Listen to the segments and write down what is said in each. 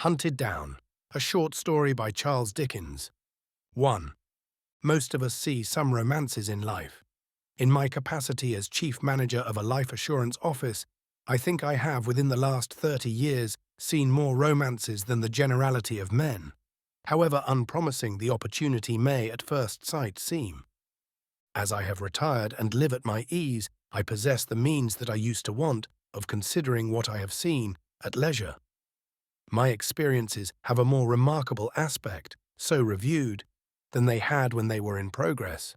Hunted Down, a short story by Charles Dickens. 1. Most of us see some romances in life. In my capacity as chief manager of a life assurance office, I think I have, within the last 30 years, seen more romances than the generality of men, however unpromising the opportunity may at first sight seem. As I have retired and live at my ease, I possess the means that I used to want of considering what I have seen at leisure. My experiences have a more remarkable aspect, so reviewed, than they had when they were in progress.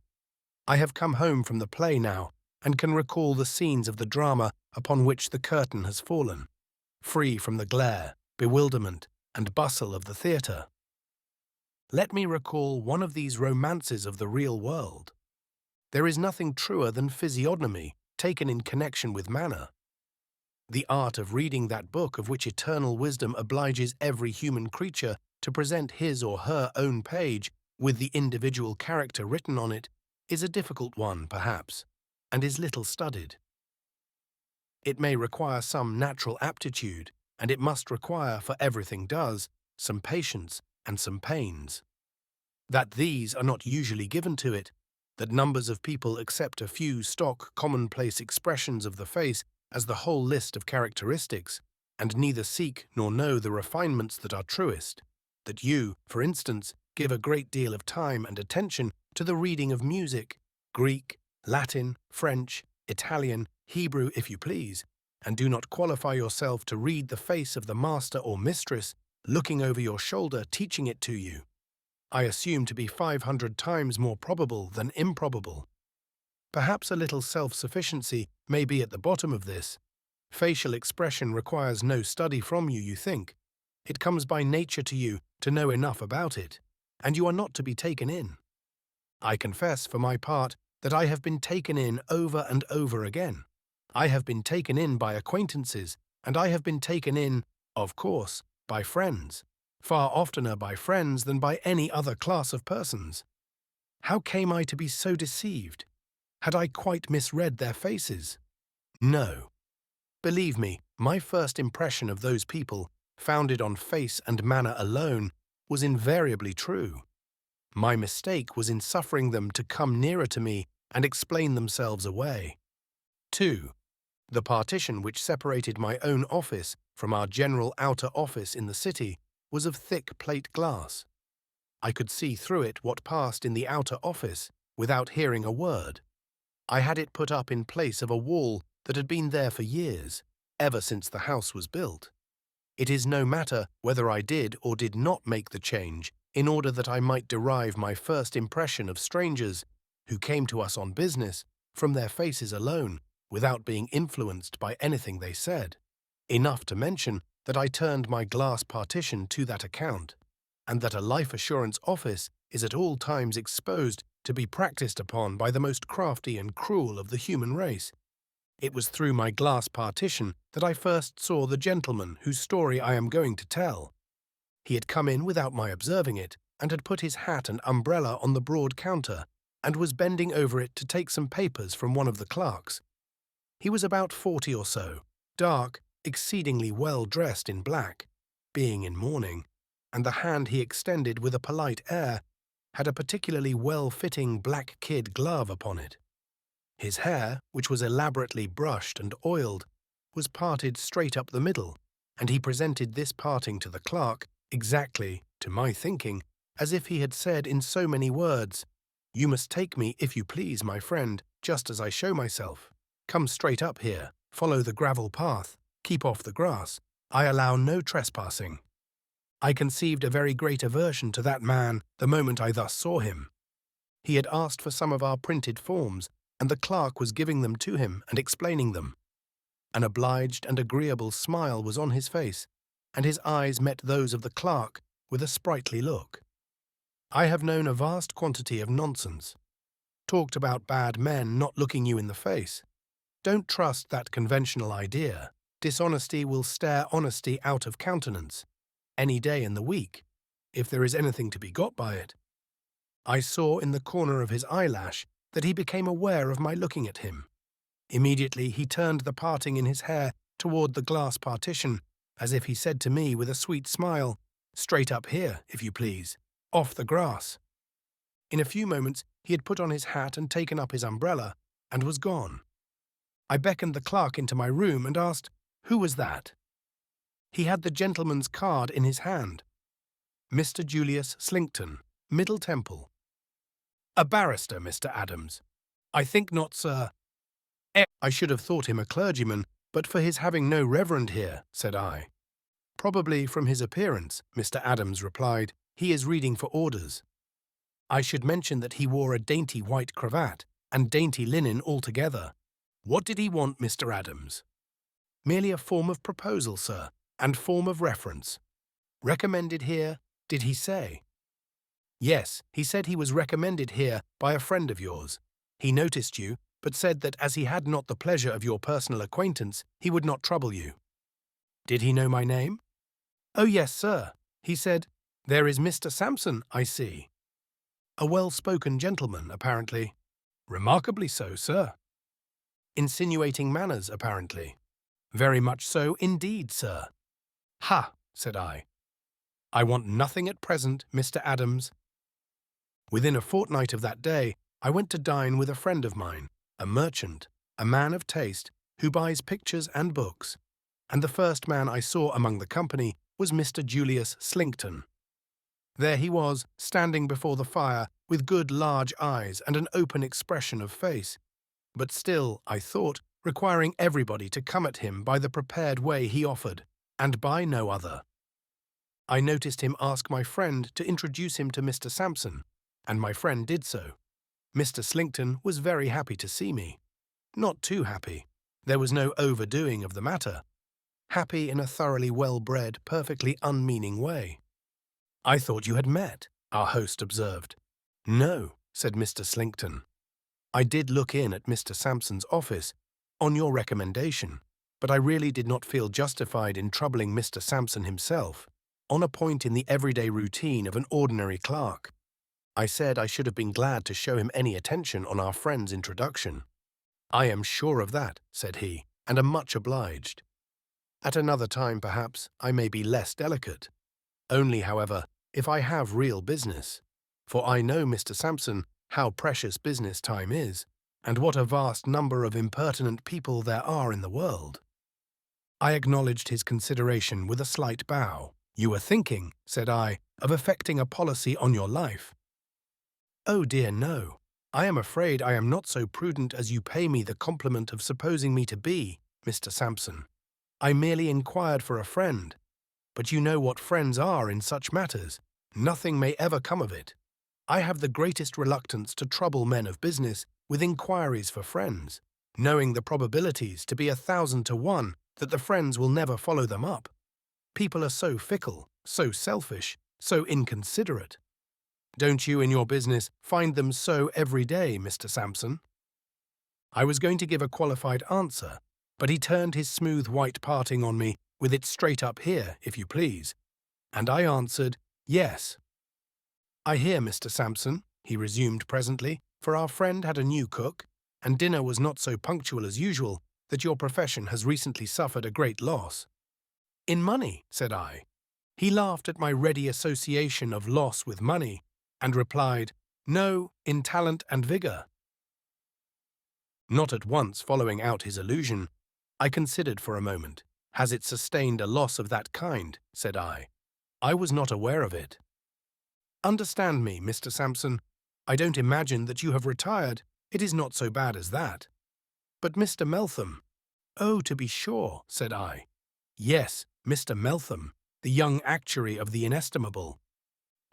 I have come home from the play now, and can recall the scenes of the drama upon which the curtain has fallen, free from the glare, bewilderment, and bustle of the theatre. Let me recall one of these romances of the real world. There is nothing truer than physiognomy taken in connection with manner. The art of reading that book of which eternal wisdom obliges every human creature to present his or her own page with the individual character written on it is a difficult one, perhaps, and is little studied. It may require some natural aptitude, and it must require, for everything does, some patience and some pains. That these are not usually given to it, that numbers of people accept a few stock, commonplace expressions of the face as the whole list of characteristics, and neither seek nor know the refinements that are truest, that you, for instance, give a great deal of time and attention to the reading of music, Greek, Latin, French, Italian, Hebrew, if you please, and do not qualify yourself to read the face of the master or mistress looking over your shoulder teaching it to you, I assume to be 500 times more probable than improbable. Perhaps a little self-sufficiency may be at the bottom of this. Facial expression requires no study from you, you think. It comes by nature to you to know enough about it, and you are not to be taken in. I confess, for my part, that I have been taken in over and over again. I have been taken in by acquaintances, and I have been taken in, of course, by friends, far oftener by friends than by any other class of persons. How came I to be so deceived? Had I quite misread their faces? No. Believe me, my first impression of those people, founded on face and manner alone, was invariably true. My mistake was in suffering them to come nearer to me and explain themselves away. 2. The partition which separated my own office from our general outer office in the city was of thick plate glass. I could see through it what passed in the outer office without hearing a word. I had it put up in place of a wall that had been there for years, ever since the house was built. It is no matter whether I did or did not make the change in order that I might derive my first impression of strangers who came to us on business from their faces alone, without being influenced by anything they said. Enough to mention that I turned my glass partition to that account, and that a life assurance office is at all times exposed to be practiced upon by the most crafty and cruel of the human race. It was through my glass partition that I first saw the gentleman whose story I am going to tell. He had come in without my observing it, and had put his hat and umbrella on the broad counter, and was bending over it to take some papers from one of the clerks. He was about 40 or so, dark, exceedingly well dressed in black, being in mourning, and the hand he extended with a polite air had a particularly well-fitting black kid glove upon it. His hair, which was elaborately brushed and oiled, was parted straight up the middle, and he presented this parting to the clerk exactly, to my thinking, as if he had said in so many words, "You must take me, if you please, my friend, just as I show myself. Come straight up here, follow the gravel path, keep off the grass. I allow no trespassing." I conceived a very great aversion to that man the moment I thus saw him. He had asked for some of our printed forms, and the clerk was giving them to him and explaining them. An obliged and agreeable smile was on his face, and his eyes met those of the clerk with a sprightly look. I have known a vast quantity of nonsense, talked about bad men not looking you in the face. Don't trust that conventional idea. Dishonesty will stare honesty out of countenance, any day in the week, if there is anything to be got by it. I saw in the corner of his eyelash that he became aware of my looking at him. Immediately he turned the parting in his hair toward the glass partition, as if he said to me with a sweet smile, "Straight up here, if you please. Off the grass." In a few moments, he had put on his hat and taken up his umbrella, and was gone. I beckoned the clerk into my room and asked, "Who was that?" He had the gentleman's card in his hand. Mr. Julius Slinkton, Middle Temple. "A barrister, Mr. Adams." "I think not, sir." "I should have thought him a clergyman, but for his having no reverend here," said I. "Probably from his appearance," Mr. Adams replied. "He is reading for orders." I should mention that he wore a dainty white cravat and dainty linen altogether. "What did he want, Mr. Adams?" "Merely a form of proposal, sir, and form of reference." "Recommended here, did he say?" "Yes, he said he was recommended here by a friend of yours. He noticed you, but said that as he had not the pleasure of your personal acquaintance, he would not trouble you." "Did he know my name?" "Oh, yes, sir. He said, 'There is Mr. Sampson, I see.'" "A well-spoken gentleman, apparently." "Remarkably so, sir." "Insinuating manners, apparently." "Very much so indeed, sir." "Ha!" said I. "I want nothing at present, Mr. Adams." Within a fortnight of that day, I went to dine with a friend of mine, a merchant, a man of taste, who buys pictures and books, and the first man I saw among the company was Mr. Julius Slinkton. There he was, standing before the fire, with good large eyes and an open expression of face, but still, I thought, requiring everybody to come at him by the prepared way he offered, and by no other. I noticed him ask my friend to introduce him to Mr. Sampson, and my friend did so. Mr. Slinkton was very happy to see me. Not too happy. There was no overdoing of the matter. Happy in a thoroughly well-bred, perfectly unmeaning way. "I thought you had met," our host observed. "No," said Mr. Slinkton. "I did look in at Mr. Sampson's office, on your recommendation, but I really did not feel justified in troubling Mr. Sampson himself, on a point in the everyday routine of an ordinary clerk. I said I should have been glad to show him any attention on our friend's introduction." "I am sure of that," said he, "and am much obliged. At another time, perhaps, I may be less delicate. Only, however, if I have real business. For I know, Mr. Sampson, how precious business time is, and what a vast number of impertinent people there are in the world." I acknowledged his consideration with a slight bow. "You were thinking," said I, "of effecting a policy on your life." "Oh dear, no. I am afraid I am not so prudent as you pay me the compliment of supposing me to be, Mr. Sampson. I merely inquired for a friend. But you know what friends are in such matters. Nothing may ever come of it. I have the greatest reluctance to trouble men of business with inquiries for friends, knowing the probabilities to be 1,000 to 1 that the friends will never follow them up. People are so fickle, so selfish, so inconsiderate. Don't you in your business find them so every day, Mr. Sampson?" I was going to give a qualified answer, but he turned his smooth white parting on me with it straight up here, if you please, and I answered, "Yes." "I hear, Mr. Sampson," he resumed presently, "for our friend had a new cook, and dinner was not so punctual as usual, that your profession has recently suffered a great loss." "In money?" said I. He laughed at my ready association of loss with money, and replied, "No, in talent and vigour." Not at once following out his allusion, I considered for a moment. "Has it sustained a loss of that kind?" said I. "I was not aware of it." "Understand me, Mr. Sampson. I don't imagine that you have retired. It is not so bad as that." "But Mr. Meltham—" "Oh, to be sure," said I. "Yes, Mr. Meltham, the young actuary of the inestimable."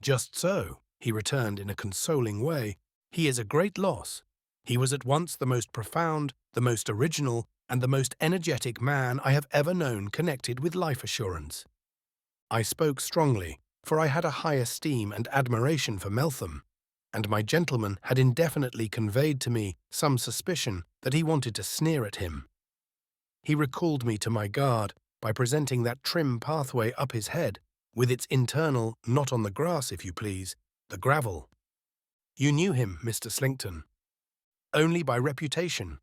"Just so," he returned in a consoling way. "He is a great loss. He was at once the most profound, the most original, and the most energetic man I have ever known connected with life assurance." I spoke strongly, for I had a high esteem and admiration for Meltham, and my gentleman had indefinitely conveyed to me some suspicion that he wanted to sneer at him. He recalled me to my guard by presenting that trim pathway up his head, with its internal, not on the grass, if you please, the gravel. "You knew him, Mr. Slinkton?" "Only by reputation.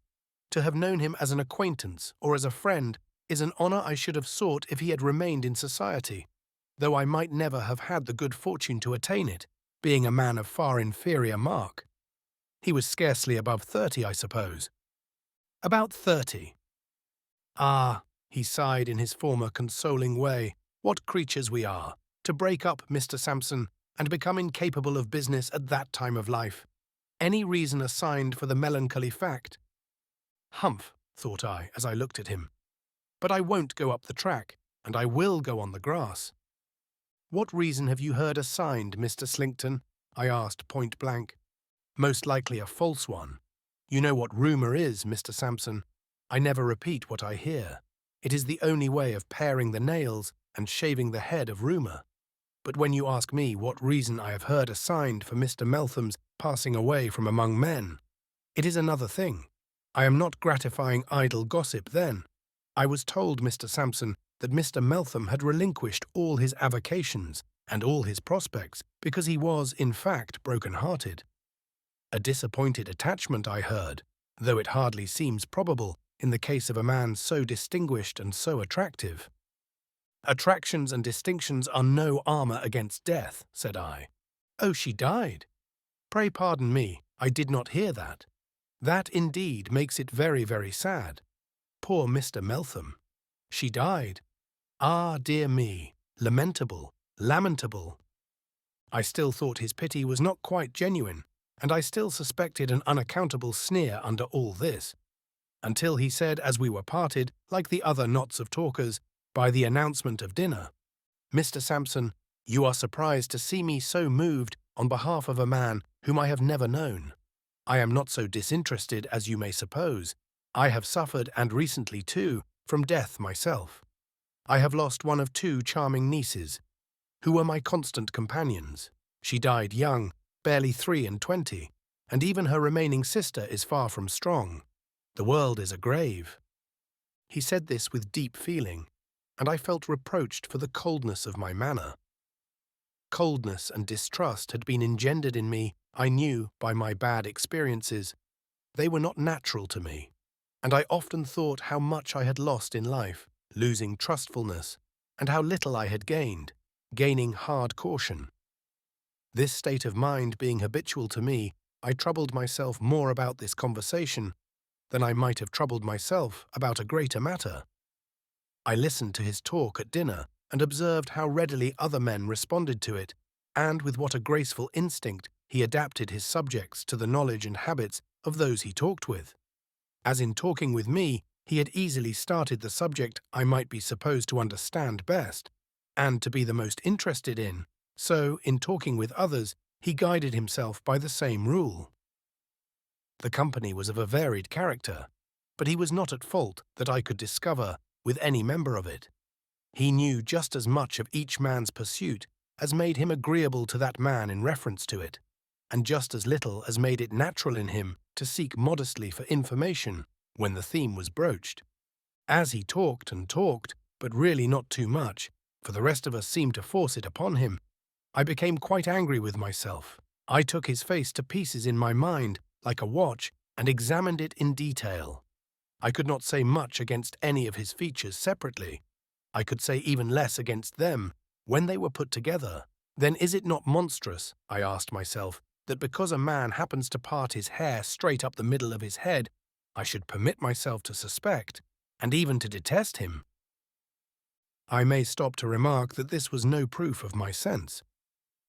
To have known him as an acquaintance or as a friend, is an honour I should have sought if he had remained in society, though I might never have had the good fortune to attain it, being a man of far inferior mark. He was scarcely above 30, I suppose. About 30. Ah, he sighed in his former consoling way, what creatures we are, to break up, Mr. Sampson, and become incapable of business at that time of life. Any reason assigned for the melancholy fact? Humph, thought I, as I looked at him. But I won't go up the track, and I will go on the grass. What reason have you heard assigned, Mr. Slinkton? I asked point blank. Most likely a false one. You know what rumour is, Mr. Sampson. I never repeat what I hear. It is the only way of paring the nails and shaving the head of rumour. But when you ask me what reason I have heard assigned for Mr. Meltham's passing away from among men, it is another thing. I am not gratifying idle gossip then. I was told, Mr. Sampson, that Mr. Meltham had relinquished all his avocations and all his prospects because he was, in fact, broken-hearted. A disappointed attachment, I heard, though it hardly seems probable in the case of a man so distinguished and so attractive. Attractions and distinctions are no armour against death, said I. Oh, she died. Pray pardon me, I did not hear that. That indeed makes it very, very sad. Poor Mr. Meltham. She died. Ah, dear me, lamentable, lamentable. I still thought his pity was not quite genuine, and I still suspected an unaccountable sneer under all this, until he said as we were parted, like the other knots of talkers, by the announcement of dinner, Mr. Sampson, you are surprised to see me so moved on behalf of a man whom I have never known. I am not so disinterested as you may suppose. I have suffered, and recently too, from death myself. I have lost one of 2 charming nieces, who were my constant companions. She died young, barely 23, and even her remaining sister is far from strong. The world is a grave. He said this with deep feeling, and I felt reproached for the coldness of my manner. Coldness and distrust had been engendered in me, I knew, by my bad experiences. They were not natural to me, and I often thought how much I had lost in life, losing trustfulness, and how little I had gained, gaining hard caution. This state of mind being habitual to me, I troubled myself more about this conversation than I might have troubled myself about a greater matter. I listened to his talk at dinner and observed how readily other men responded to it, and with what a graceful instinct he adapted his subjects to the knowledge and habits of those he talked with. As in talking with me, he had easily started the subject I might be supposed to understand best, and to be the most interested in, so, in talking with others, he guided himself by the same rule. The company was of a varied character, but he was not at fault that I could discover with any member of it. He knew just as much of each man's pursuit as made him agreeable to that man in reference to it, and just as little as made it natural in him to seek modestly for information when the theme was broached. As he talked and talked, but really not too much, for the rest of us seemed to force it upon him, I became quite angry with myself. I took his face to pieces in my mind, like a watch, and examined it in detail. I could not say much against any of his features separately. I could say even less against them when they were put together. Then is it not monstrous, I asked myself, that because a man happens to part his hair straight up the middle of his head, I should permit myself to suspect, and even to detest him? I may stop to remark that this was no proof of my sense.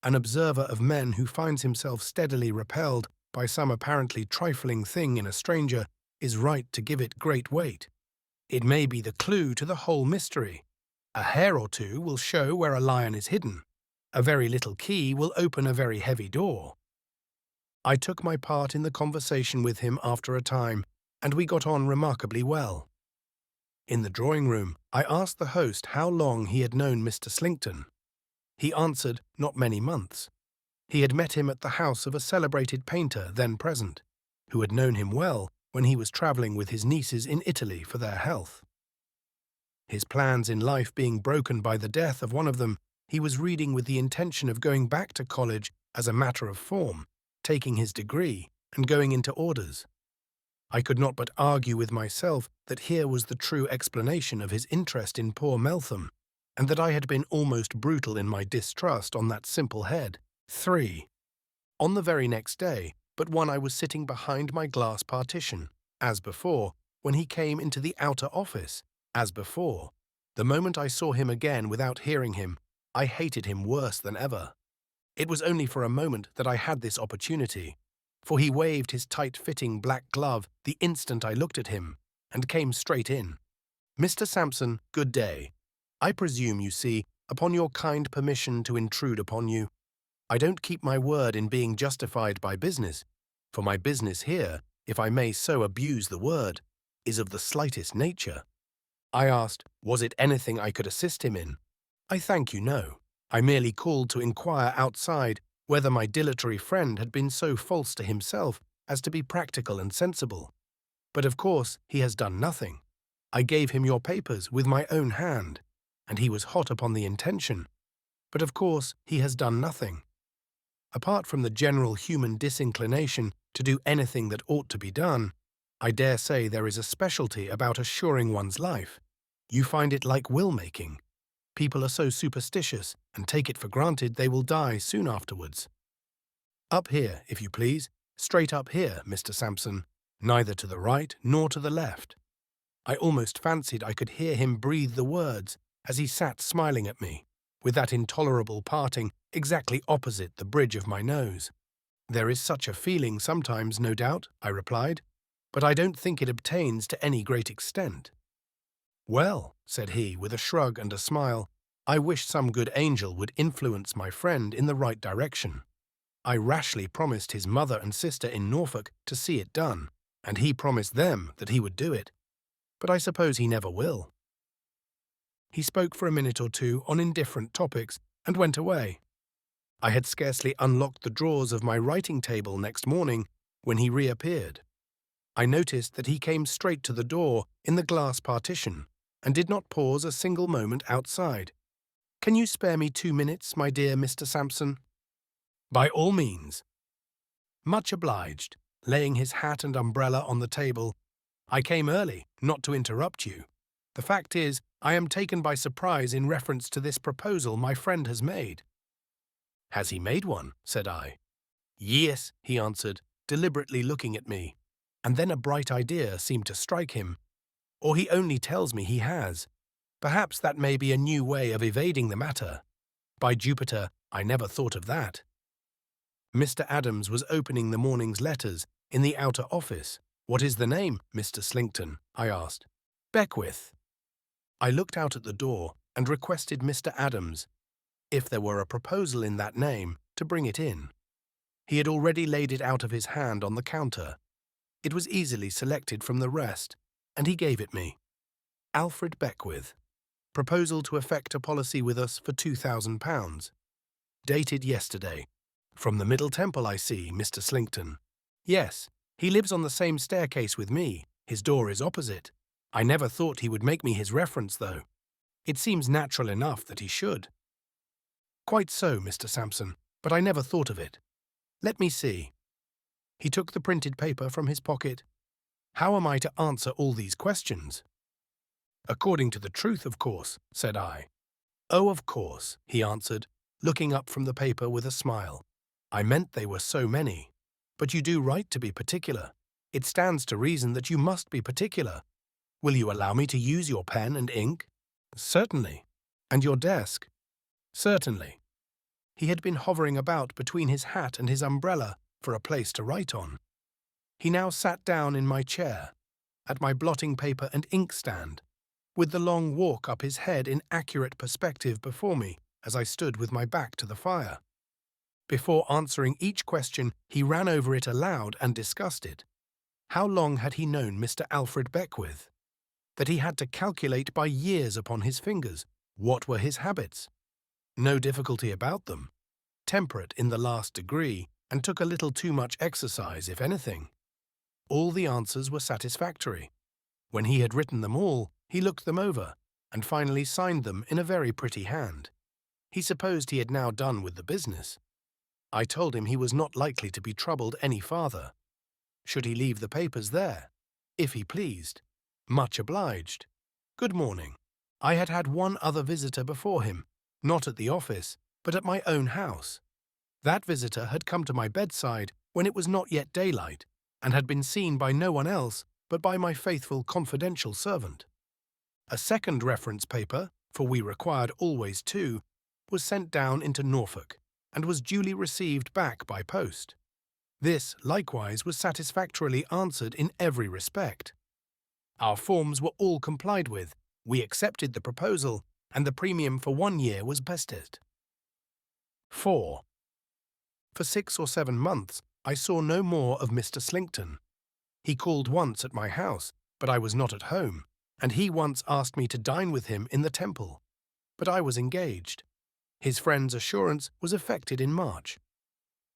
An observer of men who finds himself steadily repelled by some apparently trifling thing in a stranger is right to give it great weight. It may be the clue to the whole mystery. A hair or two will show where a lion is hidden. A very little key will open a very heavy door. I took my part in the conversation with him after a time, and we got on remarkably well. In the drawing-room, I asked the host how long he had known Mr. Slinkton. He answered, not many months. He had met him at the house of a celebrated painter then present, who had known him well when he was travelling with his nieces in Italy for their health. His plans in life being broken by the death of one of them, he was reading with the intention of going back to college as a matter of form, taking his degree, and going into orders. I could not but argue with myself that here was the true explanation of his interest in poor Meltham, and that I had been almost brutal in my distrust on that simple head. 3. On the very next day, but one I was sitting behind my glass partition, as before, when he came into the outer office, as before. The moment I saw him again without hearing him, I hated him worse than ever. It was only for a moment that I had this opportunity, for he waved his tight-fitting black glove the instant I looked at him, and came straight in. "Mr. Sampson, good day. I presume, you see, upon your kind permission to intrude upon you. I don't keep my word in being justified by business, for my business here, if I may so abuse the word, is of the slightest nature." I asked, was it anything I could assist him in? "I thank you, no. I merely called to inquire outside whether my dilatory friend had been so false to himself as to be practical and sensible. But of course he has done nothing. I gave him your papers with my own hand, and he was hot upon the intention. But of course he has done nothing. Apart from the general human disinclination to do anything that ought to be done, I dare say there is a specialty about assuring one's life. You find it like will-making. People are so superstitious and take it for granted they will die soon afterwards. Up here, if you please, straight up here, Mr. Sampson, neither to the right nor to the left." I almost fancied I could hear him breathe the words as he sat smiling at me, with that intolerable parting exactly opposite the bridge of my nose. "There is such a feeling sometimes, no doubt," I replied, "but I don't think it obtains to any great extent." "Well," said he, with a shrug and a smile, "I wish some good angel would influence my friend in the right direction. I rashly promised his mother and sister in Norfolk to see it done, and he promised them that he would do it. But I suppose he never will." He spoke for a minute or two on indifferent topics and went away. I had scarcely unlocked the drawers of my writing table next morning when he reappeared. I noticed that he came straight to the door in the glass partition and did not pause a single moment outside. "Can you spare me 2 minutes, my dear Mr. Sampson?" "By all means." "Much obliged," laying his hat and umbrella on the table. "I came early, not to interrupt you. The fact is, I am taken by surprise in reference to this proposal my friend has made." "Has he made one?" said I. "Yes," he answered, deliberately looking at me, and then a bright idea seemed to strike him. "Or he only tells me he has. Perhaps that may be a new way of evading the matter. By Jupiter, I never thought of that." Mr. Adams was opening the morning's letters in the outer office. "What is the name, Mr. Slinkton?" I asked. "Beckwith." I looked out at the door and requested Mr. Adams, if there were a proposal in that name, to bring it in. He had already laid it out of his hand on the counter. It was easily selected from the rest, and he gave it me. "Alfred Beckwith. Proposal to effect a policy with us for £2,000. Dated yesterday. From the Middle Temple, I see, Mr. Slinkton." "Yes, he lives on the same staircase with me. His door is opposite. I never thought he would make me his reference, though. It seems natural enough that he should." "Quite so, Mr. Sampson, but I never thought of it. Let me see." He took the printed paper from his pocket. "How am I to answer all these questions?" "According to the truth, of course," said I. "Oh, of course," he answered, looking up from the paper with a smile. "I meant they were so many. But you do right to be particular. It stands to reason that you must be particular. Will you allow me to use your pen and ink?" "Certainly." "And your desk?" "Certainly." He had been hovering about between his hat and his umbrella for a place to write on. He now sat down in my chair, at my blotting paper and inkstand, with the long walk up his head in accurate perspective before me as I stood with my back to the fire. Before answering each question, he ran over it aloud and discussed it. How long had he known Mr. Alfred Beckwith? That he had to calculate by years upon his fingers. What were his habits? No difficulty about them. Temperate in the last degree, and took a little too much exercise, if anything. All the answers were satisfactory. When he had written them all, he looked them over, and finally signed them in a very pretty hand. He supposed he had now done with the business. I told him he was not likely to be troubled any farther. Should he leave the papers there? if he pleased. Much obliged. Good morning. I had had one other visitor before him, not at the office, but at my own house. That visitor had come to my bedside when it was not yet daylight, and had been seen by no one else but by my faithful confidential servant. A second reference paper, for we required always two, was sent down into Norfolk, and was duly received back by post. This, likewise, was satisfactorily answered in every respect. Our forms were all complied with, we accepted the proposal, and the premium for 1 year was vested. 4. For 6 or 7 months I saw no more of Mr. Slinkton. He called once at my house, but I was not at home, and he once asked me to dine with him in the Temple, but I was engaged. His friend's assurance was effected in March.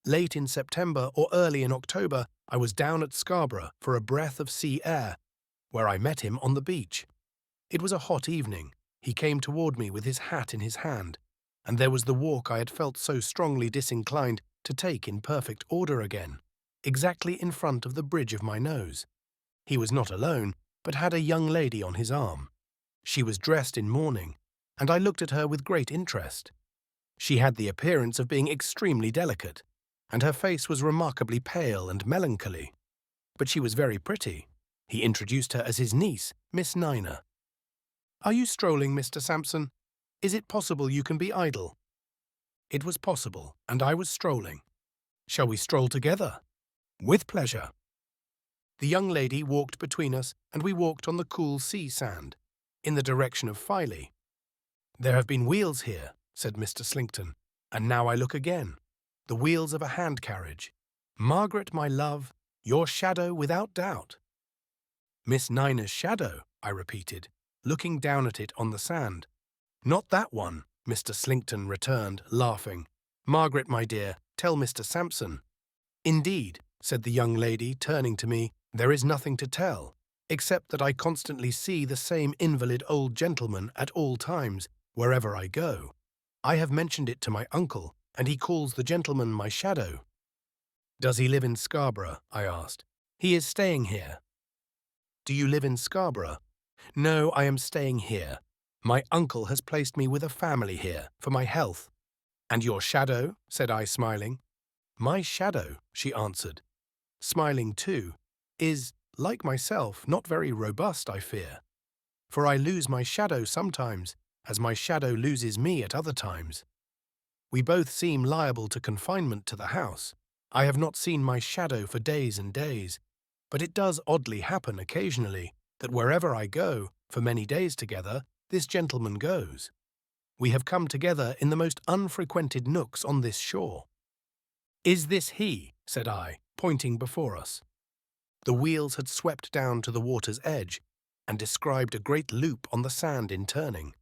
Late in September or early in October, I was down at Scarborough for a breath of sea air, where I met him on the beach. It was a hot evening. He came toward me with his hat in his hand, and there was the walk I had felt so strongly disinclined to take in perfect order again, exactly in front of the bridge of my nose. He was not alone, but had a young lady on his arm. She was dressed in mourning, and I looked at her with great interest. She had the appearance of being extremely delicate, and her face was remarkably pale and melancholy. But she was very pretty. He introduced her as his niece, Miss Nina. "Are you strolling, Mr. Sampson? Is it possible you can be idle?" It was possible, and I was strolling. "Shall we stroll together?" "With pleasure." The young lady walked between us, and we walked on the cool sea sand, in the direction of Filey. "There have been wheels here," said Mr. Slinkton, "and now I look again. The wheels of a hand carriage. Margaret, my love, your shadow without doubt." "Miss Nina's shadow," I repeated, looking down at it on the sand. "Not that one," Mr. Slinkton returned, laughing. "Margaret, my dear, tell Mr. Sampson." "Indeed," said the young lady, turning to me, "there is nothing to tell, except that I constantly see the same invalid old gentleman at all times, wherever I go. I have mentioned it to my uncle, and he calls the gentleman my shadow." "Does he live in Scarborough?" I asked. "He is staying here." "Do you live in Scarborough?" "No, I am staying here. My uncle has placed me with a family here, for my health." "And your shadow?" said I, smiling. "My shadow," she answered, smiling too, "is, like myself, not very robust, I fear. For I lose my shadow sometimes, as my shadow loses me at other times. We both seem liable to confinement to the house. I have not seen my shadow for days and days, but it does oddly happen occasionally that wherever I go, for many days together, this gentleman goes. We have come together in the most unfrequented nooks on this shore." "Is this he?" said I, pointing before us. The wheels had swept down to the water's edge, and described a great loop on the sand in turning.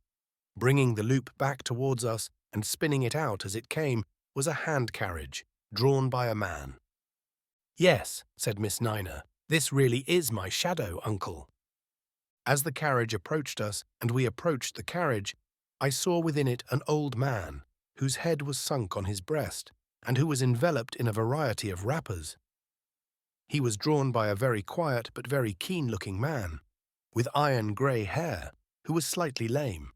Bringing the loop back towards us, and spinning it out as it came, was a hand carriage, drawn by a man. "Yes," said Miss Nina, "this really is my shadow, uncle." As the carriage approached us, and we approached the carriage, I saw within it an old man, whose head was sunk on his breast, and who was enveloped in a variety of wrappers. He was drawn by a very quiet but very keen-looking man, with iron-grey hair, who was slightly lame.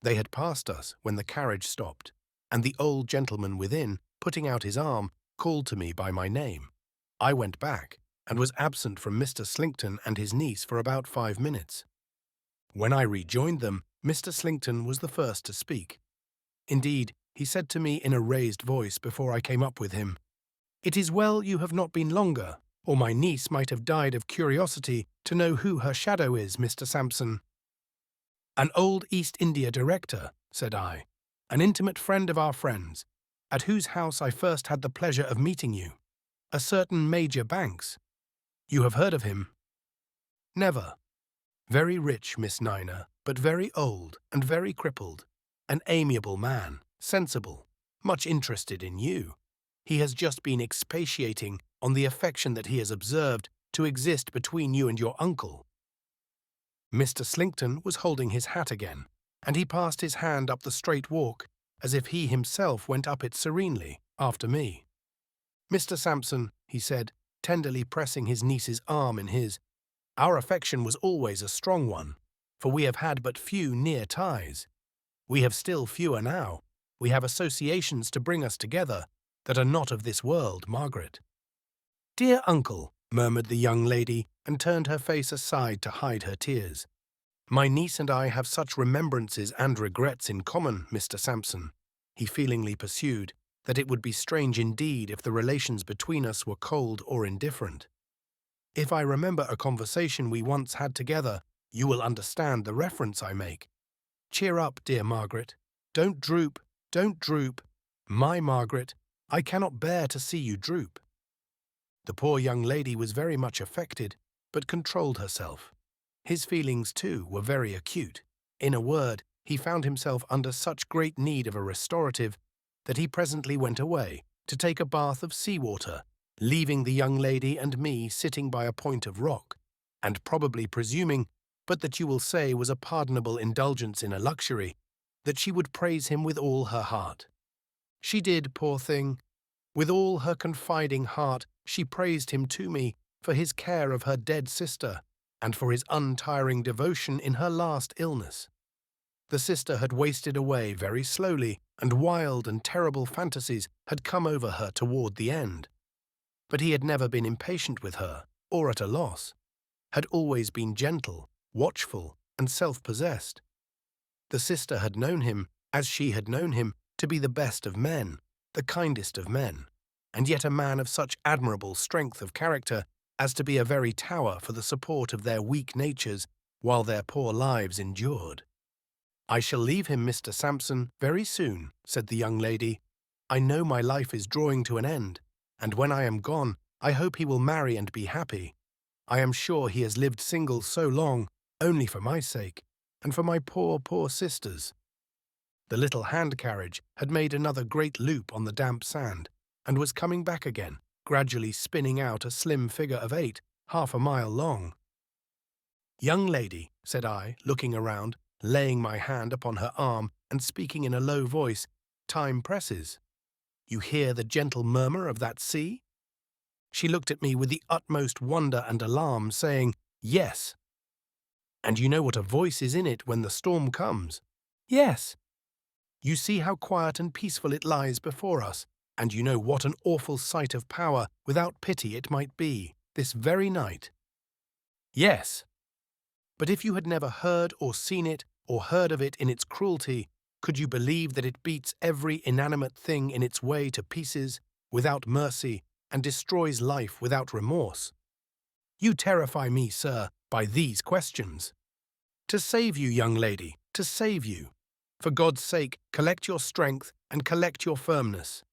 They had passed us when the carriage stopped, and the old gentleman within, putting out his arm, called to me by my name. I went back, and was absent from Mr. Slinkton and his niece for about 5 minutes. When I rejoined them, Mr. Slinkton was the first to speak. Indeed, he said to me in a raised voice before I came up with him, "It is well you have not been longer, or my niece might have died of curiosity to know who her shadow is, Mr. Sampson." "An old East India director," said I, "an intimate friend of our friends, at whose house I first had the pleasure of meeting you, a certain Major Banks. You have heard of him?" "Never." "Very rich, Miss Nina, but very old and very crippled. An amiable man, sensible, much interested in you. He has just been expatiating on the affection that he has observed to exist between you and your uncle." Mr. Slinkton was holding his hat again, and he passed his hand up the straight walk, as if he himself went up it serenely, after me. "Mr. Sampson," he said, tenderly pressing his niece's arm in his, Our affection was always a strong one, for we have had but few near ties. We have still fewer now. We have associations to bring us together that are not of this world, Margaret." "Dear uncle," murmured the young lady, and turned her face aside to hide her tears. "My niece and I have such remembrances and regrets in common, Mr. Sampson," he feelingly pursued, "that it would be strange indeed if the relations between us were cold or indifferent. If I remember a conversation we once had together, you will understand the reference I make. Cheer up, dear Margaret. Don't droop, don't droop. My Margaret, I cannot bear to see you droop." The poor young lady was very much affected, but controlled herself. His feelings, too, were very acute. In a word, he found himself under such great need of a restorative that he presently went away to take a bath of sea-water, leaving the young lady and me sitting by a point of rock, and probably presuming, but that you will say was a pardonable indulgence in a luxury, that she would praise him with all her heart. She did, poor thing. With all her confiding heart she praised him to me for his care of her dead sister, and for his untiring devotion in her last illness. The sister had wasted away very slowly, and wild and terrible fantasies had come over her toward the end. But he had never been impatient with her, or at a loss, had always been gentle, watchful, and self-possessed. The sister had known him, as she had known him, to be the best of men, the kindest of men, and yet a man of such admirable strength of character as to be a very tower for the support of their weak natures while their poor lives endured. "I shall leave him, Mr. Sampson, very soon," said the young lady. "I know my life is drawing to an end, and when I am gone, I hope he will marry and be happy. I am sure he has lived single so long, only for my sake, and for my poor, poor sister's." The little hand-carriage had made another great loop on the damp sand, and was coming back again, gradually spinning out a slim figure of 8, half a mile long. "Young lady," said I, looking around, laying my hand upon her arm and speaking in a low voice, "time presses. You hear the gentle murmur of that sea?" She looked at me with the utmost wonder and alarm, saying, "Yes." "And you know what a voice is in it when the storm comes?" "Yes." "You see how quiet and peaceful it lies before us, and you know what an awful sight of power without pity it might be, this very night?" "Yes." "But if you had never heard or seen it, or heard of it in its cruelty, could you believe that it beats every inanimate thing in its way to pieces, without mercy, and destroys life without remorse? You terrify me, sir, by these questions. To save you, young lady, to save you. For God's sake, collect your strength and collect your firmness.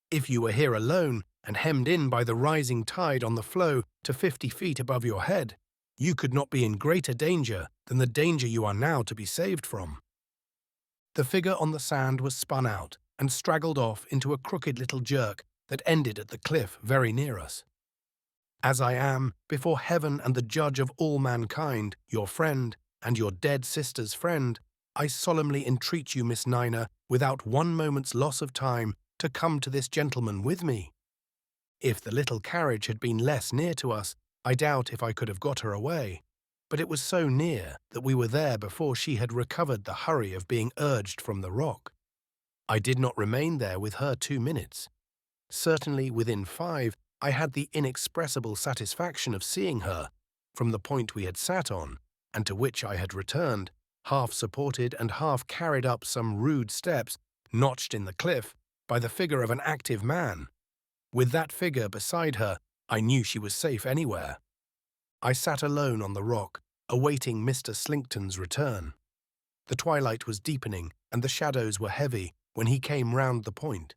If you were here alone and hemmed in by the rising tide on the floe to 50 feet above your head, you could not be in greater danger than the danger you are now to be saved from." The figure on the sand was spun out and straggled off into a crooked little jerk that ended at the cliff very near us. "As I am, before heaven and the judge of all mankind, your friend, and your dead sister's friend, I solemnly entreat you, Miss Nina, without one moment's loss of time, to come to this gentleman with me. If the little carriage had been less near to us, I doubt if I could have got her away, but it was so near that we were there before she had recovered the hurry of being urged from the rock. I did not remain there with her 2 minutes. Certainly within 5, I had the inexpressible satisfaction of seeing her, from the point we had sat on, and to which I had returned, half supported and half carried up some rude steps, notched in the cliff, by the figure of an active man. With that figure beside her, I knew she was safe anywhere. I sat alone on the rock, awaiting Mr. Slinkton's return. The twilight was deepening, and the shadows were heavy when he came round the point,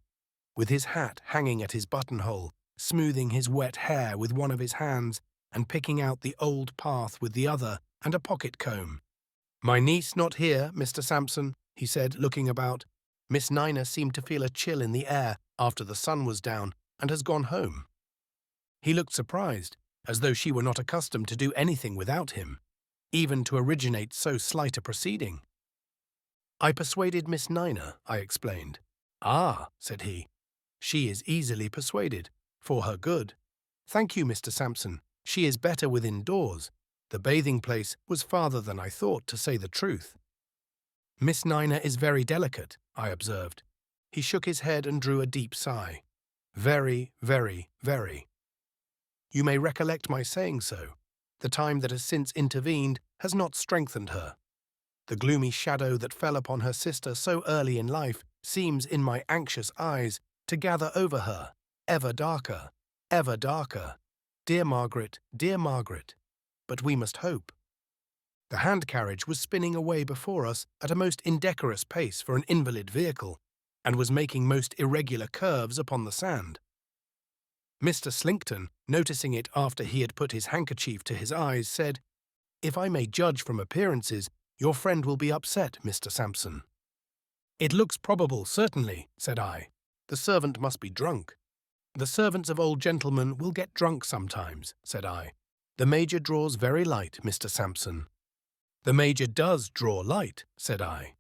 with his hat hanging at his buttonhole, smoothing his wet hair with one of his hands, and picking out the old path with the other, and a pocket-comb. "My niece not here, Mr. Sampson," he said, looking about. "Miss Nina seemed to feel a chill in the air after the sun was down, and has gone home." He looked surprised, as though she were not accustomed to do anything without him, even to originate so slight a proceeding. "I persuaded Miss Nina," I explained. "Ah," said he, "she is easily persuaded, for her good. Thank you, Mr. Sampson, she is better within doors. The bathing place was farther than I thought, to say the truth. Miss Nina is very delicate, I observed. He shook his head and drew a deep sigh. Very, very, very. You may recollect my saying so. The time that has since intervened has not strengthened her. The gloomy shadow that fell upon her sister so early in life seems, in my anxious eyes, to gather over her, ever darker, ever darker. Dear Margaret, dear Margaret. But we must hope. The hand-carriage was spinning away before us at a most indecorous pace for an invalid vehicle, and was making most irregular curves upon the sand. Mr. Slinkton, noticing it after he had put his handkerchief to his eyes, said, "If I may judge from appearances, your friend will be upset, Mr. Sampson." "It looks probable, certainly," said I. "The servant must be drunk." "The servants of old gentlemen will get drunk sometimes," said I. "The Major draws very light, Mr. Sampson." "The Major does draw light," said I.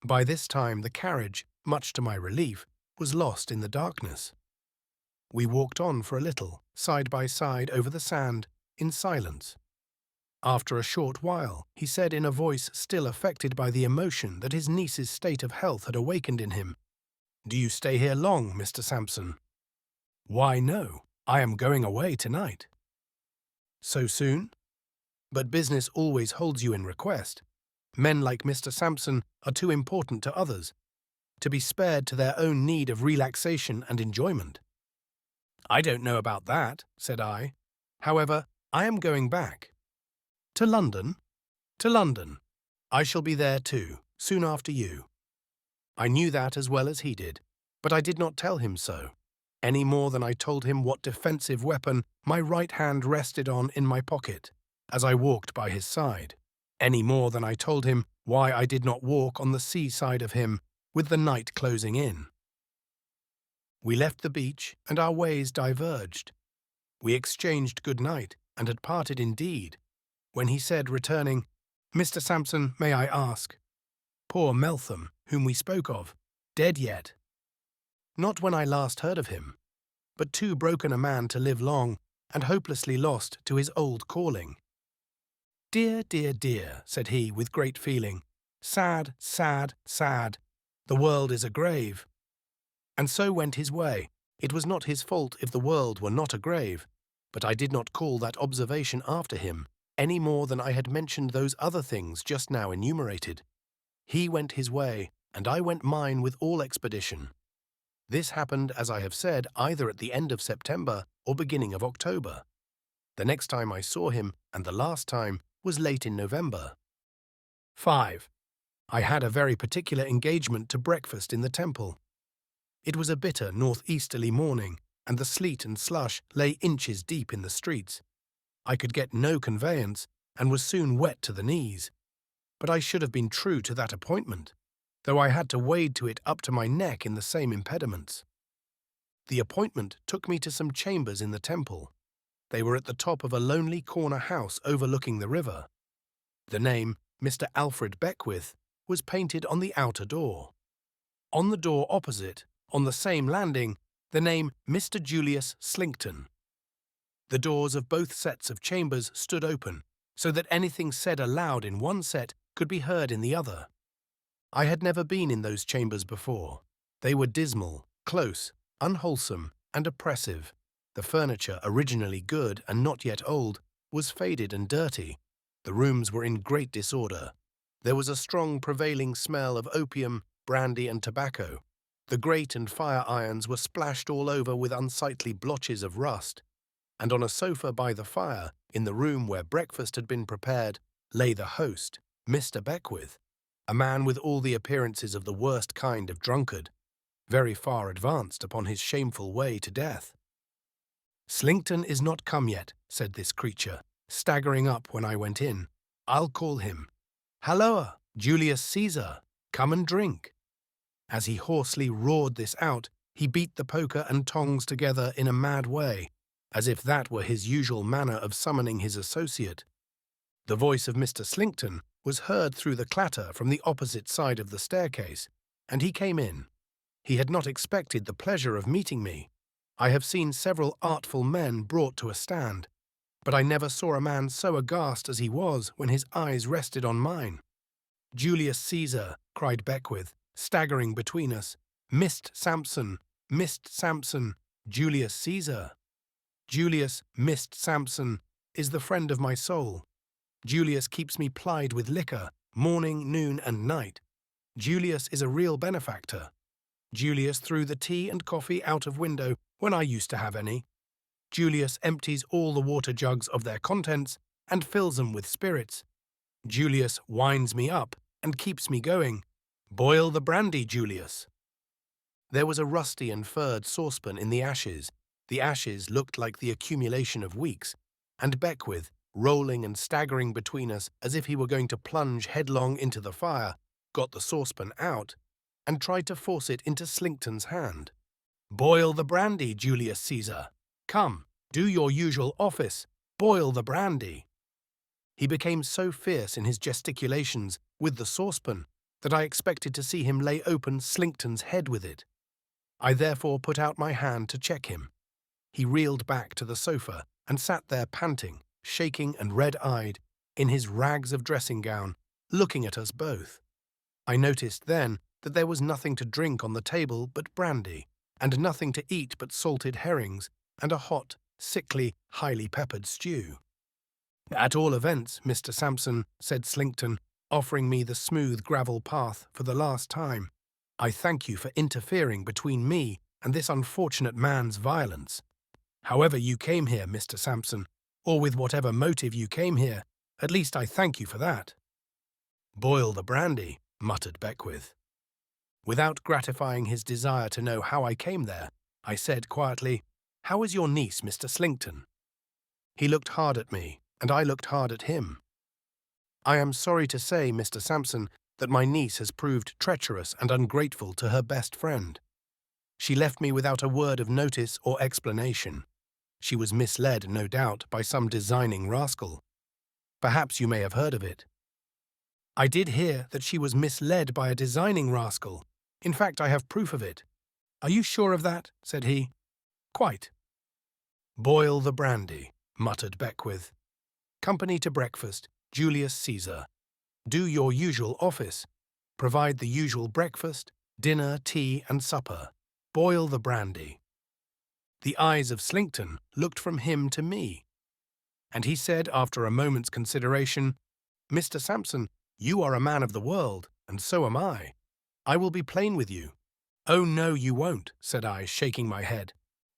By this time the carriage, much to my relief, was lost in the darkness. We walked on for a little, side by side over the sand, in silence. After a short while, he said in a voice still affected by the emotion that his niece's state of health had awakened in him, "Do you stay here long, Mr. Sampson?" "Why, no. I am going away tonight." "So soon?" "But business always holds you in request. Men like Mr. Sampson are too important to others, to be spared to their own need of relaxation and enjoyment." "I don't know about that," said I. "However, I am going back." "To London?" "To London. I shall be there too, soon after you." I knew that as well as he did, but I did not tell him so, any more than I told him what defensive weapon my right hand rested on in my pocket, as I walked by his side, any more than I told him why I did not walk on the sea side of him, with the night closing in. We left the beach, and our ways diverged. We exchanged good night, and had parted indeed, when he said, returning, "Mr. Sampson, may I ask, poor Meltham, whom we spoke of, dead yet?" "Not when I last heard of him, but too broken a man to live long, and hopelessly lost to his old calling." "Dear, dear, dear," said he with great feeling. "Sad, sad, sad. The world is a grave." And so went his way. It was not his fault if the world were not a grave, but I did not call that observation after him, any more than I had mentioned those other things just now enumerated. He went his way, and I went mine with all expedition. This happened, as I have said, either at the end of September or beginning of October. The next time I saw him, and the last time, was late in November. 5. I had a very particular engagement to breakfast in the Temple. It was a bitter northeasterly morning, and the sleet and slush lay inches deep in the streets. I could get no conveyance, and was soon wet to the knees. But I should have been true to that appointment, though I had to wade to it up to my neck in the same impediments. The appointment took me to some chambers in the Temple. They were at the top of a lonely corner house overlooking the river. The name, Mr. Alfred Beckwith, was painted on the outer door. On the door opposite, on the same landing, the name Mr. Julius Slinkton. The doors of both sets of chambers stood open, so that anything said aloud in one set could be heard in the other. I had never been in those chambers before. They were dismal, close, unwholesome, and oppressive. The furniture, originally good and not yet old, was faded and dirty. The rooms were in great disorder. There was a strong prevailing smell of opium, brandy, and tobacco. The grate and fire irons were splashed all over with unsightly blotches of rust, and on a sofa by the fire, in the room where breakfast had been prepared, lay the host, Mr. Beckwith, a man with all the appearances of the worst kind of drunkard, very far advanced upon his shameful way to death. "Slinkton is not come yet," said this creature, staggering up when I went in. "I'll call him. Halloa, Julius Caesar, come and drink." As he hoarsely roared this out, he beat the poker and tongs together in a mad way, as if that were his usual manner of summoning his associate. The voice of Mr. Slinkton was heard through the clatter from the opposite side of the staircase, and he came in. He had not expected the pleasure of meeting me. I have seen several artful men brought to a stand, but I never saw a man so aghast as he was when his eyes rested on mine. "Julius Caesar," cried Beckwith, staggering between us. "Missed Sampson, missed Sampson, Julius Caesar." Julius, missed Sampson, is the friend of my soul. Julius keeps me plied with liquor, morning, noon, and night. Julius is a real benefactor. Julius threw the tea and coffee out of window when I used to have any. Julius empties all the water jugs of their contents and fills them with spirits. Julius winds me up and keeps me going. Boil the brandy, Julius. There was a rusty and furred saucepan in the ashes. The ashes looked like the accumulation of weeks, and Beckwith, rolling and staggering between us as if he were going to plunge headlong into the fire, got the saucepan out and tried to force it into Slinkton's hand. "Boil the brandy, Julius Caesar. Come, do your usual office. Boil the brandy." He became so fierce in his gesticulations with the saucepan that I expected to see him lay open Slinkton's head with it. I therefore put out my hand to check him. He reeled back to the sofa and sat there panting, shaking and red-eyed, in his rags of dressing gown, looking at us both. I noticed then that there was nothing to drink on the table but brandy, and nothing to eat but salted herrings and a hot, sickly, highly peppered stew. "At all events, Mr. Sampson," said Slinkton, offering me the smooth gravel path for the last time, "I thank you for interfering between me and this unfortunate man's violence. However you came here, Mr. Sampson, or with whatever motive you came here, at least I thank you for that." "Boil the brandy," muttered Beckwith. Without gratifying his desire to know how I came there, I said quietly, "How is your niece, Mr. Slinkton?" He looked hard at me, and I looked hard at him. "I am sorry to say, Mr. Sampson, that my niece has proved treacherous and ungrateful to her best friend. She left me without a word of notice or explanation. She was misled, no doubt, by some designing rascal. Perhaps you may have heard of it." "I did hear that she was misled by a designing rascal. In fact, I have proof of it." "Are you sure of that?" said he. "Quite." "Boil the brandy," muttered Beckwith. "Company to breakfast, Julius Caesar. Do your usual office. Provide the usual breakfast, dinner, tea, and supper. Boil the brandy." The eyes of Slinkton looked from him to me, and he said after a moment's consideration, "Mr. Sampson, you are a man of the world, and so am I. I will be plain with you." "Oh, no, you won't," said I, shaking my head.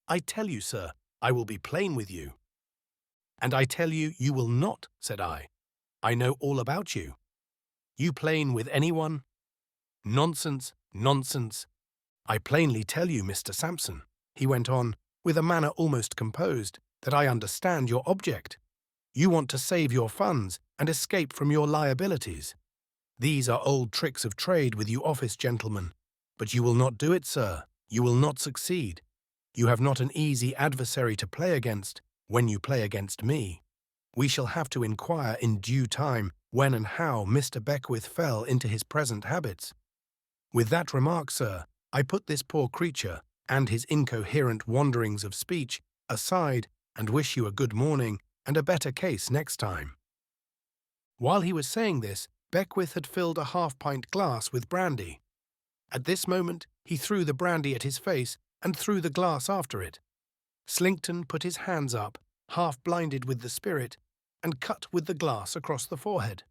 "I tell you, sir, I will be plain with you." "And I tell you, you will not," said I. "I know all about you. You plain with anyone?" "Nonsense, nonsense. I plainly tell you, Mr. Sampson," he went on, with a manner almost composed, "that I understand your object. You want to save your funds and escape from your liabilities. These are old tricks of trade with you office gentlemen. But you will not do it, sir. You will not succeed. You have not an easy adversary to play against when you play against me. We shall have to inquire in due time when and how Mr. Beckwith fell into his present habits. With that remark, sir, I put this poor creature and his incoherent wanderings of speech aside and wish you a good morning and a better case next time." While he was saying this, Beckwith had filled a half-pint glass with brandy. At this moment, he threw the brandy at his face and threw the glass after it. Slinkton put his hands up, half-blinded with the spirit, and cut with the glass across the forehead.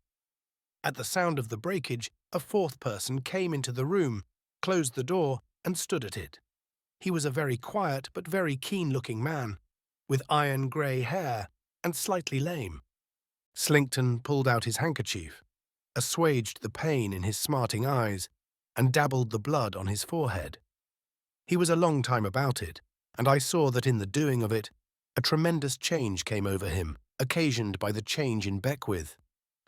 At the sound of the breakage, a fourth person came into the room, closed the door, and stood at it. He was a very quiet but very keen-looking man, with iron-grey hair and slightly lame. Slinkton pulled out his handkerchief, assuaged the pain in his smarting eyes, and dabbled the blood on his forehead. He was a long time about it, and I saw that in the doing of it, a tremendous change came over him, occasioned by the change in Beckwith,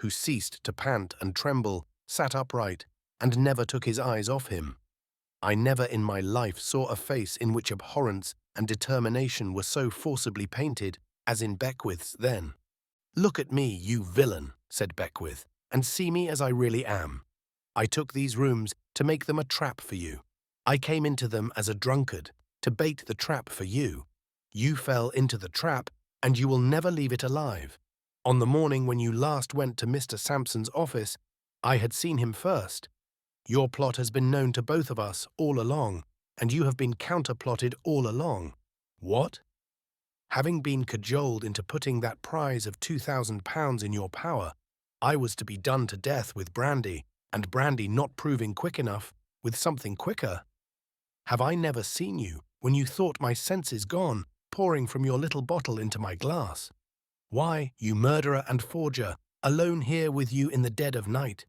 who ceased to pant and tremble, sat upright, and never took his eyes off him. I never in my life saw a face in which abhorrence and determination were so forcibly painted as in Beckwith's then. "Look at me, you villain," said Beckwith, "and see me as I really am. I took these rooms to make them a trap for you. I came into them as a drunkard, to bait the trap for you. You fell into the trap, and you will never leave it alive. On the morning when you last went to Mr. Sampson's office, I had seen him first. Your plot has been known to both of us all along, and you have been counterplotted all along. What? Having been cajoled into putting that prize of £2,000 in your power, I was to be done to death with brandy, and brandy not proving quick enough, with something quicker. Have I never seen you, when you thought my senses gone, pouring from your little bottle into my glass? Why, you murderer and forger, alone here with you in the dead of night.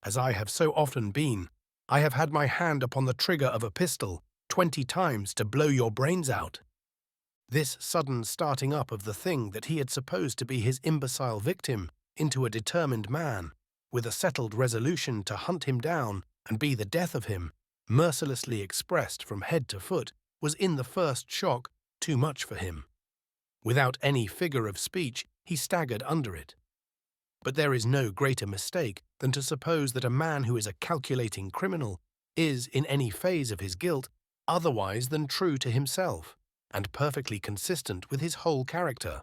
As I have so often been, I have had my hand upon the trigger of a pistol 20 times to blow your brains out. This sudden starting up of the thing that he had supposed to be his imbecile victim into a determined man, with a settled resolution to hunt him down and be the death of him, mercilessly expressed from head to foot, was in the first shock too much for him. Without any figure of speech, he staggered under it. But there is no greater mistake than to suppose that a man who is a calculating criminal is, in any phase of his guilt, otherwise than true to himself, and perfectly consistent with his whole character.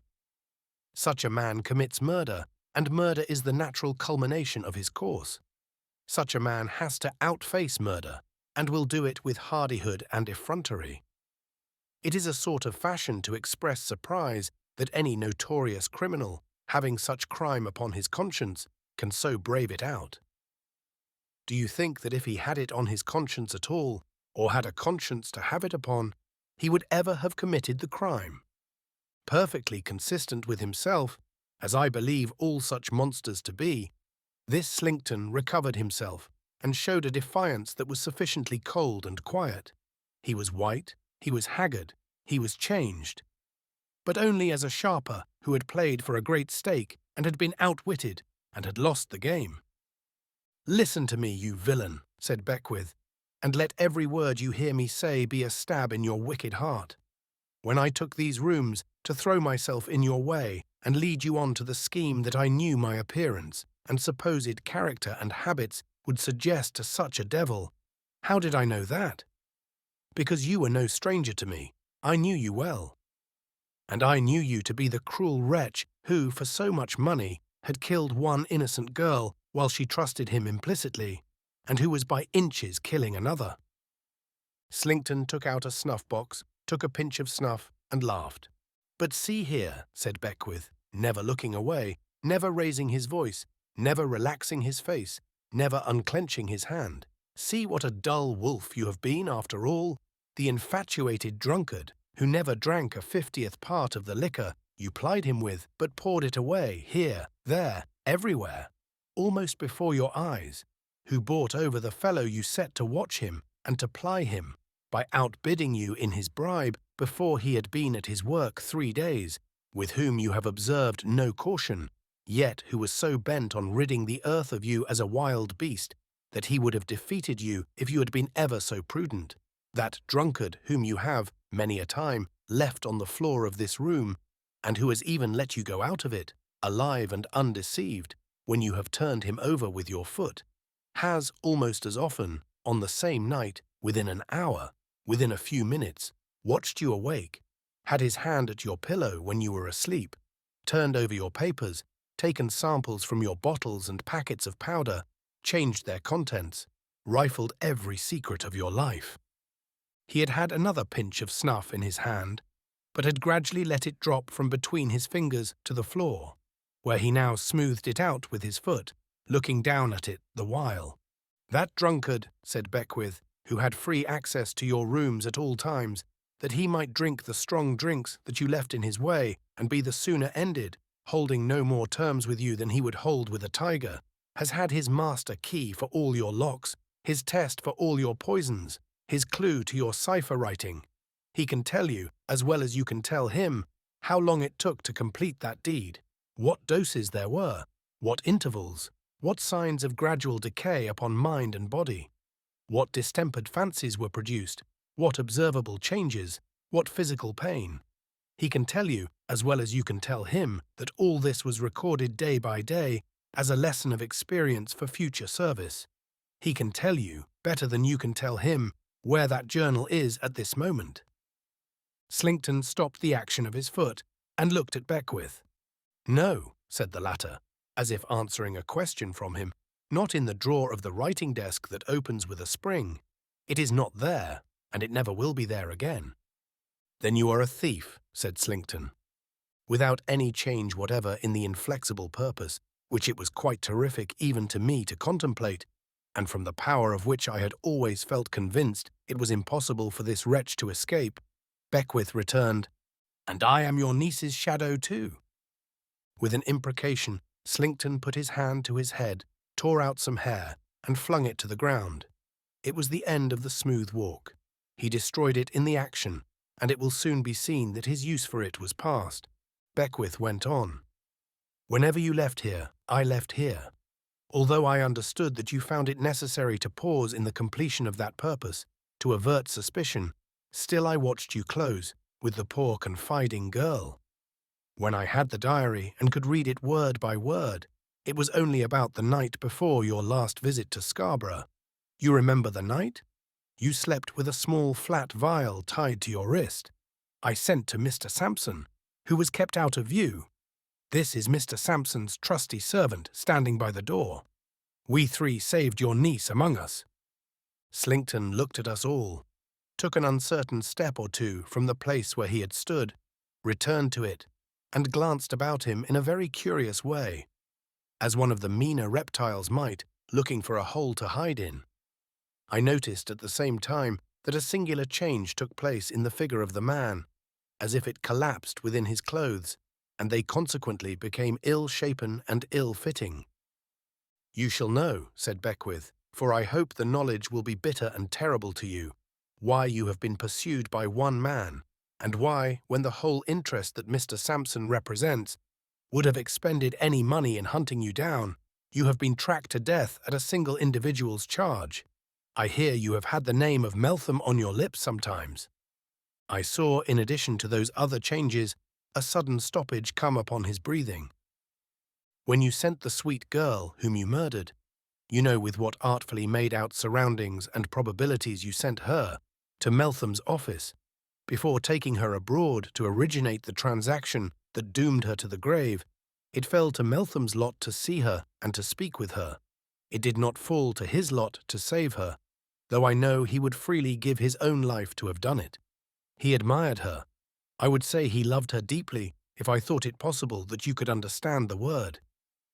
Such a man commits murder, and murder is the natural culmination of his course. Such a man has to outface murder, and will do it with hardihood and effrontery. It is a sort of fashion to express surprise that any notorious criminal, having such crime upon his conscience, can so brave it out. Do you think that if he had it on his conscience at all, or had a conscience to have it upon, he would ever have committed the crime? Perfectly consistent with himself, as I believe all such monsters to be, this Slinkton recovered himself and showed a defiance that was sufficiently cold and quiet. He was white, he was haggard, he was changed, but only as a sharper who had played for a great stake and had been outwitted and had lost the game. "Listen to me, you villain," said Beckwith, "and let every word you hear me say be a stab in your wicked heart. When I took these rooms to throw myself in your way and lead you on to the scheme that I knew my appearance and supposed character and habits would suggest to such a devil, how did I know that? Because you were no stranger to me. I knew you well. And I knew you to be the cruel wretch who, for so much money, had killed one innocent girl while she trusted him implicitly, and who was by inches killing another." Slinkton took out a snuff-box, took a pinch of snuff, and laughed. "But see here," said Beckwith, never looking away, never raising his voice, never relaxing his face, never unclenching his hand. "See what a dull wolf you have been after all, the infatuated drunkard who never drank a 50th part of the liquor you plied him with, but poured it away here, there, everywhere, almost before your eyes, who bought over the fellow you set to watch him and to ply him, by outbidding you in his bribe before he had been at his work 3 days, with whom you have observed no caution, yet who was so bent on ridding the earth of you as a wild beast that he would have defeated you if you had been ever so prudent. That drunkard whom you have, many a time, left on the floor of this room, and who has even let you go out of it, alive and undeceived, when you have turned him over with your foot, has almost as often, on the same night, within an hour, within a few minutes, watched you awake, had his hand at your pillow when you were asleep, turned over your papers, taken samples from your bottles and packets of powder, changed their contents, rifled every secret of your life. He had had another pinch of snuff in his hand, but had gradually let it drop from between his fingers to the floor, where he now smoothed it out with his foot, looking down at it the while. "That drunkard," said Beckwith, "who had free access to your rooms at all times, that he might drink the strong drinks that you left in his way and be the sooner ended, holding no more terms with you than he would hold with a tiger, has had his master key for all your locks, his test for all your poisons, his clue to your cipher writing. He can tell you, as well as you can tell him, how long it took to complete that deed, what doses there were, what intervals, what signs of gradual decay upon mind and body, what distempered fancies were produced, what observable changes, what physical pain. He can tell you, as well as you can tell him, that all this was recorded day by day as a lesson of experience for future service. He can tell you, better than you can tell him, where that journal is at this moment." Slinkton stopped the action of his foot, and looked at Beckwith. "No," said the latter, as if answering a question from him, "not in the drawer of the writing desk that opens with a spring. It is not there, and it never will be there again." "Then you are a thief," said Slinkton, without any change whatever in the inflexible purpose, which it was quite terrific even to me to contemplate, and from the power of which I had always felt convinced it was impossible for this wretch to escape. Beckwith returned, "And I am your niece's shadow too." With an imprecation, Slinkton put his hand to his head, tore out some hair, and flung it to the ground. It was the end of the smooth walk. He destroyed it in the action, and it will soon be seen that his use for it was past. Beckwith went on. "Whenever you left here, I left here. Although I understood that you found it necessary to pause in the completion of that purpose, to avert suspicion, still I watched you close, with the poor confiding girl. When I had the diary and could read it word by word, it was only about the night before your last visit to Scarborough. You remember the night? You slept with a small flat vial tied to your wrist. I sent to Mr. Sampson, who was kept out of view. This is Mr. Sampson's trusty servant standing by the door. We three saved your niece among us." Slinkton looked at us all, took an uncertain step or two from the place where he had stood, returned to it, and glanced about him in a very curious way, as one of the meaner reptiles might, looking for a hole to hide in. I noticed at the same time that a singular change took place in the figure of the man, as if it collapsed within his clothes, and they consequently became ill-shapen and ill-fitting. "You shall know," said Beckwith, "for I hope the knowledge will be bitter and terrible to you, why you have been pursued by one man, and why, when the whole interest that Mr. Sampson represents would have expended any money in hunting you down, you have been tracked to death at a single individual's charge. I hear you have had the name of Meltham on your lips sometimes." I saw, in addition to those other changes, a sudden stoppage come upon his breathing. "When you sent the sweet girl whom you murdered, you know with what artfully made-out surroundings and probabilities you sent her to Meltham's office, before taking her abroad to originate the transaction that doomed her to the grave, it fell to Meltham's lot to see her and to speak with her. It did not fall to his lot to save her, though I know he would freely give his own life to have done it. He admired her. I would say he loved her deeply if I thought it possible that you could understand the word.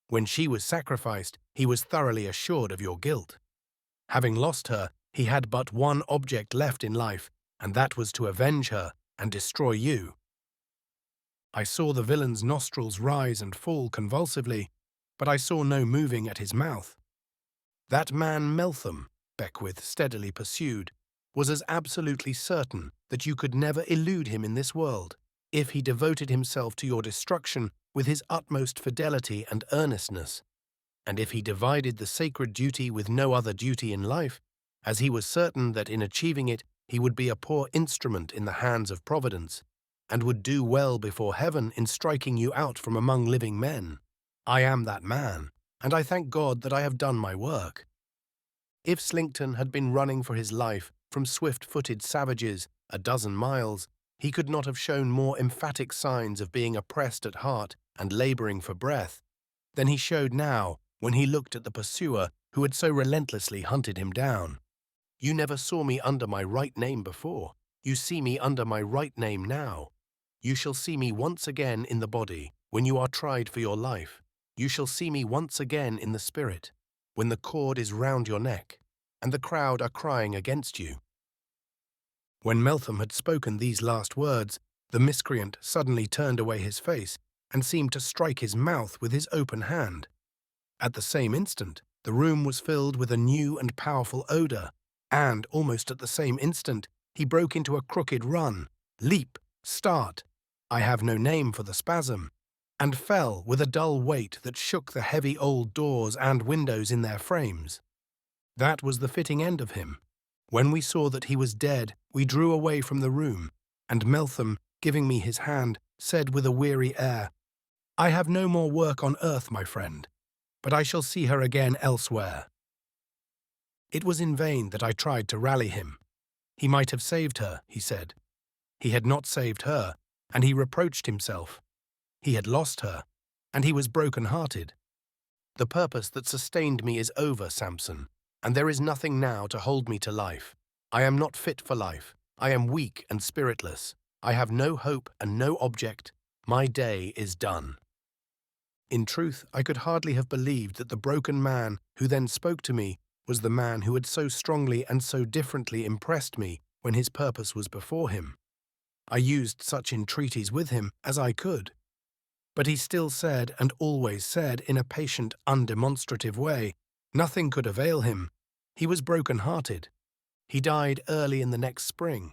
When she was sacrificed, he was thoroughly assured of your guilt. Having lost her, he had but one object left in life, and that was to avenge her and destroy you." I saw the villain's nostrils rise and fall convulsively, but I saw no moving at his mouth. "That man Meltham," Beckwith steadily pursued, "was as absolutely certain that you could never elude him in this world, if he devoted himself to your destruction with his utmost fidelity and earnestness, and if he divided the sacred duty with no other duty in life, as he was certain that in achieving it he would be a poor instrument in the hands of Providence, and would do well before heaven in striking you out from among living men. I am that man, and I thank God that I have done my work." If Slinkton had been running for his life from swift-footed savages a dozen miles, he could not have shown more emphatic signs of being oppressed at heart and laboring for breath than he showed now when he looked at the pursuer who had so relentlessly hunted him down. "You never saw me under my right name before. You see me under my right name now. You shall see me once again in the body, when you are tried for your life. You shall see me once again in the spirit, when the cord is round your neck, and the crowd are crying against you." When Meltham had spoken these last words, the miscreant suddenly turned away his face and seemed to strike his mouth with his open hand. At the same instant, the room was filled with a new and powerful odour, and, almost at the same instant, he broke into a crooked run, leap, start, I have no name for the spasm, and fell with a dull weight that shook the heavy old doors and windows in their frames. That was the fitting end of him. When we saw that he was dead, we drew away from the room, and Meltham, giving me his hand, said with a weary air, "I have no more work on earth, my friend, but I shall see her again elsewhere." It was in vain that I tried to rally him. He might have saved her, he said. He had not saved her, and he reproached himself. He had lost her, and he was broken-hearted. The purpose that sustained me is over, Samson, and there is nothing now to hold me to life. I am not fit for life. I am weak and spiritless. I have no hope and no object. My day is done. In truth, I could hardly have believed that the broken man who then spoke to me was the man who had so strongly and so differently impressed me when his purpose was before him. I used such entreaties with him as I could. But he still said, and always said in a patient, undemonstrative way, nothing could avail him. He was broken-hearted. He died early in the next spring.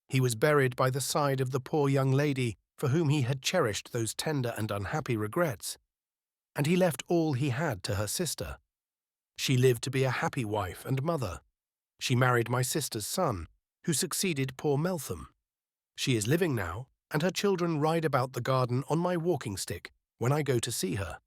He was buried by the side of the poor young lady for whom he had cherished those tender and unhappy regrets. And he left all he had to her sister. She lived to be a happy wife and mother. She married my sister's son, who succeeded poor Meltham. She is living now, and her children ride about the garden on my walking stick when I go to see her.